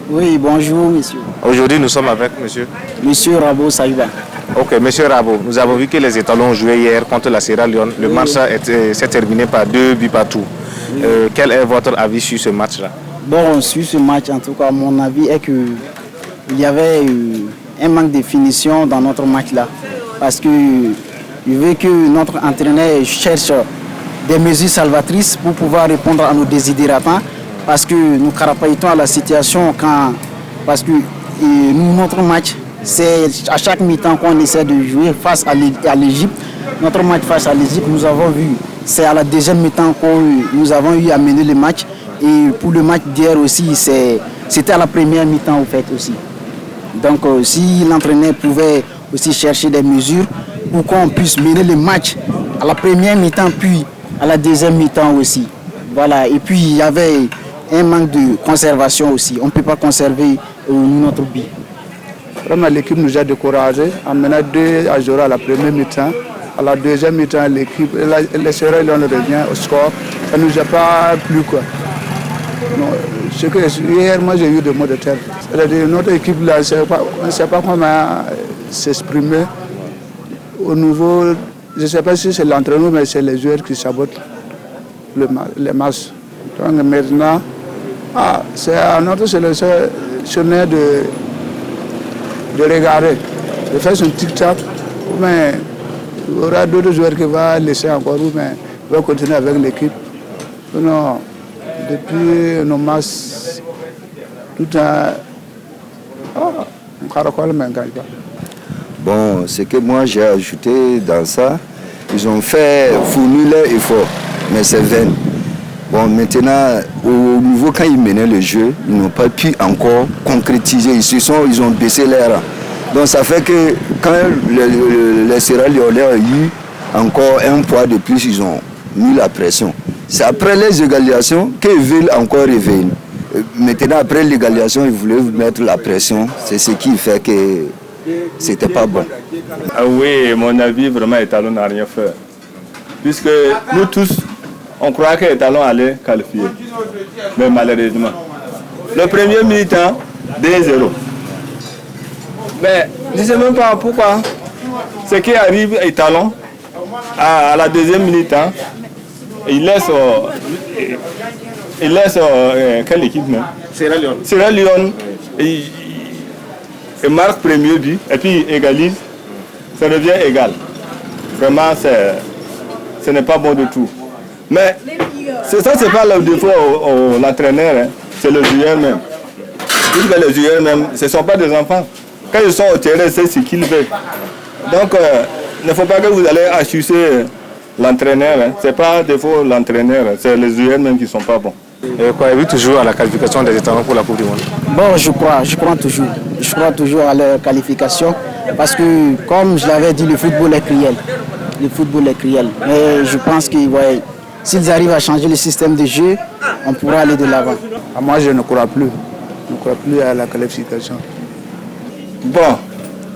Oui, bonjour monsieur. Aujourd'hui, nous sommes avec monsieur. Monsieur Rabo Saïba. Ok, monsieur Rabo, nous avons vu que les étalons ont joué hier contre la Sierra Leone. Le match s'est terminé par 2 buts partout. Quel est votre avis sur ce match-là? Bon, sur ce match, en tout cas, mon avis est qu'il y avait un manque de finition dans notre match-là. Parce que je veux que notre entraîneur cherche des mesures salvatrices pour pouvoir répondre à nos désidératants. Parce que nous carapaillons à la situation parce que notre match, c'est à chaque mi-temps qu'on essaie de jouer face à l'Égypte. Notre match face à l'Égypte, nous avons vu, c'est à la deuxième mi-temps que nous avons eu à mener le match. Et pour le match d'hier aussi, c'était à la première mi-temps au fait aussi. Donc si l'entraîneur pouvait aussi chercher des mesures pour qu'on puisse mener le match à la première mi-temps puis à la deuxième mi-temps aussi. Voilà. Et puis il y avait un manque de conservation aussi. On ne peut pas conserver notre but. Vraiment, l'équipe nous a découragés en menant 2-0 à la première mi-temps. À la deuxième mi-temps, l'équipe, les Sierra Leone revient au score. Ça ne nous a pas plu quoi. Non, hier, moi j'ai eu des mots de tête. C'est-à-dire notre équipe là, on ne sait pas comment s'exprimer. Au niveau, je ne sais pas si c'est l'entraîneur, mais c'est les joueurs qui sabotent les matchs. Donc maintenant, c'est à notre sélectionneur de regarder, de faire son tic-tac, mais il y aura d'autres joueurs qui vont laisser encore, mais vont continuer avec l'équipe. Non, depuis nos matchs, tout un caracol ne gagne pas. Bon, ce que moi j'ai ajouté dans ça, ils ont fourni leur effort, mais c'est vain. Bon, maintenant, au niveau quand ils menaient le jeu, ils n'ont pas pu encore concrétiser. Ils ont baissé les rangs. Donc ça fait que quand les Sierra Leone ont eu encore un poids de plus, ils ont mis la pression. C'est après les égalisations qu'ils veulent encore revenir. Maintenant, après l'égalisation, ils voulaient mettre la pression. C'est ce qui fait que c'était pas bon. Ah oui, mon avis, vraiment, Étalon n'a rien fait. Puisque nous tous, on croyait que Étalon allait qualifier. Mais malheureusement. Le premier militant, 2-0. Mais je ne sais même pas pourquoi. Ce qui arrive à Étalon, à la deuxième militant, il laisse quelle équipe même? Sierra Leone. Sierra Leone, il marque premier but et puis il égalise. Ça devient égal. Vraiment, ce n'est pas bon du tout. Mais ça, c'est pas le défaut de l'entraîneur, hein. C'est le joueur même. Puisque les joueurs même, ce ne sont pas des enfants. Quand ils sont au terrain, c'est ce qu'ils veulent. Donc, il ne faut pas que vous allez achuter l'entraîneur. Hein. Ce n'est pas le défaut de l'entraîneur, c'est les joueurs même qui ne sont pas bons. Croyez-vous toujours à la qualification des étalons pour la Coupe du Monde? Bon, je crois toujours. Je crois toujours à leur qualification parce que, comme je l'avais dit, le football est cruel. Le football est cruel. Mais je pense que s'ils arrivent à changer le système de jeu, on pourra aller de l'avant. Moi, je ne crois plus. Je ne crois plus à la qualification. Bon,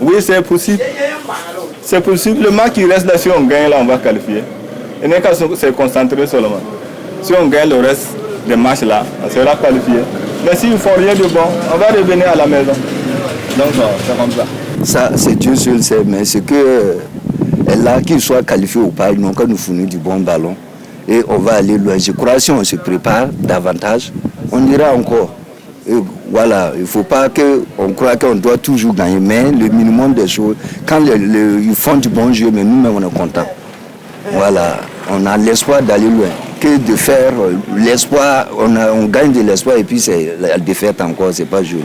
oui, c'est possible. C'est possible. Le match qui reste là, si on gagne, là, on va qualifier. Il n'est qu'à se concentrer seulement. Si on gagne le reste des matchs là, on sera qualifié. Mais s'ils ne font rien de bon, on va revenir à la maison. Donc, c'est comme ça. Ça, c'est Dieu seul sait, mais c'est que là, qu'ils soient qualifiés ou pas, ils n'ont qu'à nous fournir du bon ballon. Et on va aller loin. Je crois que si on se prépare davantage, on ira encore. Et voilà, il ne faut pas qu'on croie qu'on doit toujours gagner, mais le minimum des choses, quand ils font du bon jeu, mais nous-mêmes on est contents. Voilà, on a l'espoir d'aller loin. Que de faire l'espoir, on gagne de l'espoir et puis c'est la défaite encore, c'est pas joli.